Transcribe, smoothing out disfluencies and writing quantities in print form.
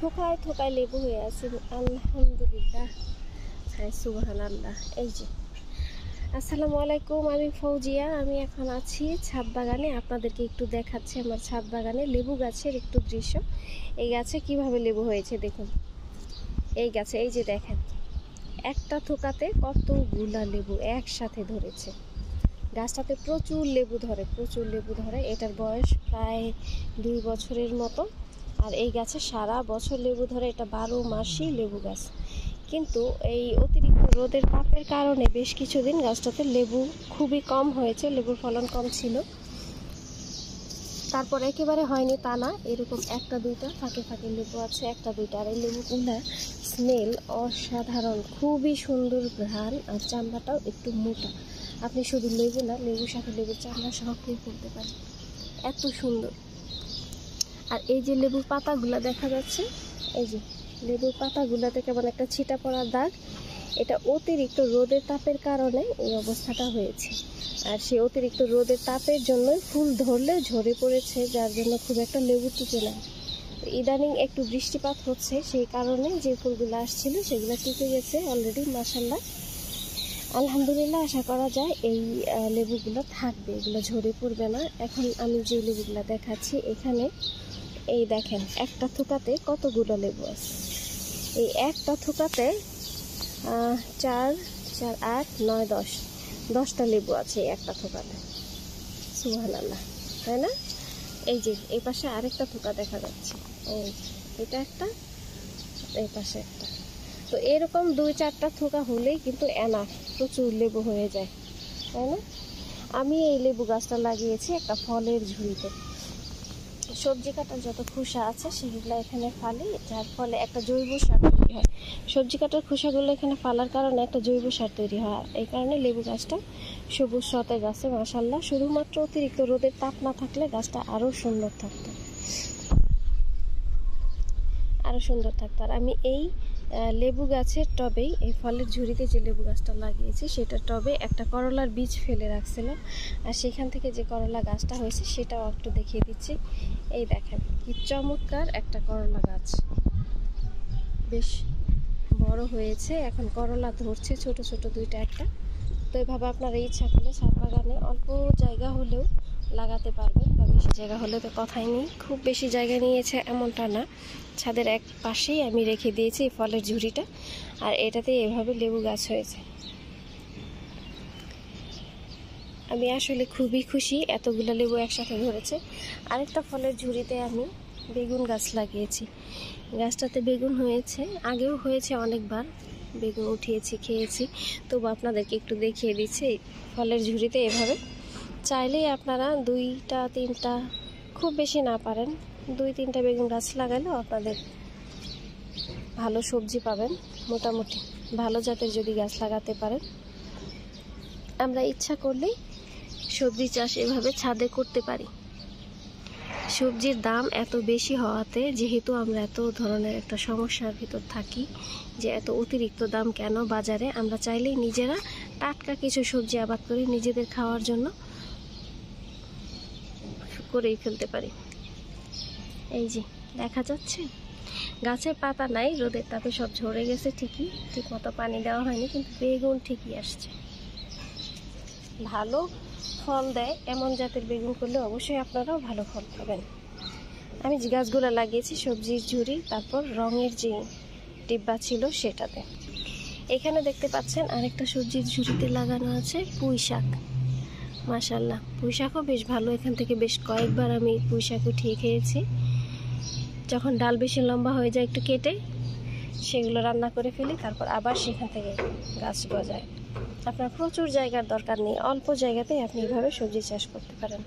থোকায় থোকায় লেবু হয়ে আছে। আলহামদুলিল্লাহ, হ্যাঁ সুবহানাল্লাহ। এই যে আসসালামু আলাইকুম, আমি ফৌজিয়া। আমি এখন আছি ছাদ বাগানে। আপনাদেরকে একটু দেখাচ্ছি আমার ছাদ বাগানে লেবু গাছের একটু দৃশ্য। এই গাছে কিভাবে লেবু হয়েছে দেখুন। এই গাছে এই যে দেখেন, একটা থোকাতে কতগুলা লেবু একসাথে ধরেছে। গাছটাতে প্রচুর লেবু ধরে, প্রচুর লেবু ধরে। এটার বয়স প্রায় 2 বছরের মতো। আর এই গাছে সারা বছর লেবু ধরে। এটা 12 মাসই লেবু গাছ। কিন্তু এই অতিরিক্ত রোদের তাপের কারণে বেশ কিছুদিন গাছটাতে লেবু খুবই কম হয়েছে, লেবুর ফলন কম ছিল। তারপর একেবারে হয়নি তা না, এরকম একটা দুইটা ফাঁকে ফাঁকে লেবু আছে, একটা দুইটা। আর এই লেবুগুলা স্মেল অসাধারণ, খুবই সুন্দর ঘ্রাণ। আর চামড়াটাও একটু মোটা। আপনি শুধু লেবু না, লেবুর সাথে লেবুর চামড়া সহ খেয়ে ফেলতে পারেন, এত সুন্দর। আর এই যে লেবুর পাতাগুলা দেখা যাচ্ছে, এই যে লেবুর পাতাগুলাতে কেমন একটা ছিটা পড়ার দাগ। এটা অতিরিক্ত রোদের তাপের কারণে এই অবস্থাটা হয়েছে। আর সেই অতিরিক্ত রোদের তাপের জন্য ফুল ধরলে ঝরে পড়েছে, যার জন্য খুব একটা লেবু টিকে না। ইদানিং একটু বৃষ্টিপাত হচ্ছে, সেই কারণে যে ফুলগুলো আসছিল সেগুলো টিকে গেছে অলরেডি, মাশাআল্লাহ। আলহামদুলিল্লাহ, আশা করা যায় এই লেবুগুলো থাকবে, এগুলো ঝরে পড়বে না। এখন আমি যে লেবুগুলো দেখাচ্ছি, এখানে এই দেখেন একটা থোকাতে কতগুলো লেবু আছে। এই একটা থোকাতে 4, 4, 8, 9, 10টা লেবু আছে একটা থোকাতে। সুবহানাল্লাহ, তাই না? এই যে এই পাশে আরেকটা থোকা দেখা যাচ্ছে, এটা একটা, এই পাশে একটা। তো এরকম 2-4টা থোকা হলেই কিন্তু এনাফ, প্রচুর লেবু হয়ে যায়, তাই না? আমি এই লেবু গাছটা লাগিয়েছি একটা ফলের ঝুড়িতে। সবজি কাটার যত খোসা আছে সেগুলো এখানে ফালি, যার ফলে একটা জৈব সার তৈরি হয়। সবজি কাটার খোসাগুলো এখানে ফালার কারণে একটা জৈব সার তৈরি হয়। এই কারণে লেবু গাছটা সবুজ সতেজ আছে, মাশাআল্লাহ। শুধুমাত্র অতিরিক্ত রোদের তাপ না থাকলে গাছটা আরও সুন্দর থাকতো, আরও সুন্দর থাকতো। আর আমি এই লেবু গাছের টবেই, এই ফলের ঝুড়িতে যে লেবু গাছটা লাগিয়েছি সেটার টবে একটা করলার বীজ ফেলে রাখছিলাম। আর সেখান থেকে যে করলা গাছটা হয়েছে সেটাও একটু দেখিয়ে দিচ্ছি। এই দেখেন কি চমৎকার একটা করলা গাছ, বেশ বড় হয়েছে, এখন করলা ধরছে ছোট ছোট দুইটা একটা। তো এইভাবে আপনারা ইচ্ছা করলে ছাদ বাগানে অল্প জায়গা হলেও লাগাতে পারবেন, বা বেশি জায়গা হলে তো কথাই নেই। খুব বেশি জায়গা নিয়েছে এমনটা না, ছাদের এক পাশেই আমি রেখে দিয়েছি এই ফলের ঝুড়িটা। আর এটাতে এভাবে লেবু গাছ হয়েছে। আমি আসলে খুবই খুশি, এতগুলো লেবু একসাথে ধরেছে। আরেকটা ফলের ঝুড়িতে আমি বেগুন গাছ লাগিয়েছি। গাছটাতে বেগুন হয়েছে, আগেও হয়েছে অনেকবার, বেগুন উঠিয়েছি, খেয়েছি। তবু আপনাদেরকে একটু দেখিয়ে দিচ্ছি। ফলের ঝুড়িতে এভাবে চাইলেই আপনারা 2টা 3টা, খুব বেশি না পারেন 2-3টা বেগুন গাছ লাগালেও আপনাদের ভালো সবজি পাবেন। মোটামুটি ভালো জাতের যদি গাছ লাগাতে পারেন, আমরা ইচ্ছা করলেই সবজি চাষ এভাবে ছাদে করতে পারি। সবজির দাম এত বেশি হওয়াতে, যেহেতু আমরা এত ধরনের একটা সমস্যার ভিতর থাকি যে এত অতিরিক্ত দাম কেন বাজারে, আমরা চাইলেই নিজেরা টাটকা কিছু সবজি আবাদ করে নিজেদের খাওয়ার জন্য করেই ফেলতে পারি। এই যে দেখা যাচ্ছে গাছের পাতা নাই, রোদের তাপে সব ঝরে গেছে ঠিকই, ঠিক মতো পানি দেওয়া হয়নি, কিন্তু বেগুন ঠিকই আসছে। ভালো ফল দেয় এমন জাতের বেগুন করলে অবশ্যই আপনারাও ভালো ফল পাবেন। আমি যে গাছগুলো লাগিয়েছি সবজির ঝুড়ি, তারপর রঙের যে ডিব্বা ছিল সেটাতে। এখানে দেখতে পাচ্ছেন আরেকটা সবজির ঝুড়িতে লাগানো আছে পুঁই শাক। মাশাআল্লাহ, পুঁই শাকও বেশ ভালো। এখান থেকে বেশ কয়েকবার আমি পুঁই শাক উঠিয়ে খেয়েছি। যখন ডাল বেশি লম্বা হয়ে যায় একটু কেটে সেগুলো রান্না করে ফেলি, তারপর আবার সেখান থেকে গাছ গজায়। আপনার প্রচুর জায়গার দরকার নেই, অল্প জায়গাতেই আপনি এভাবে সবজি চাষ করতে পারেন।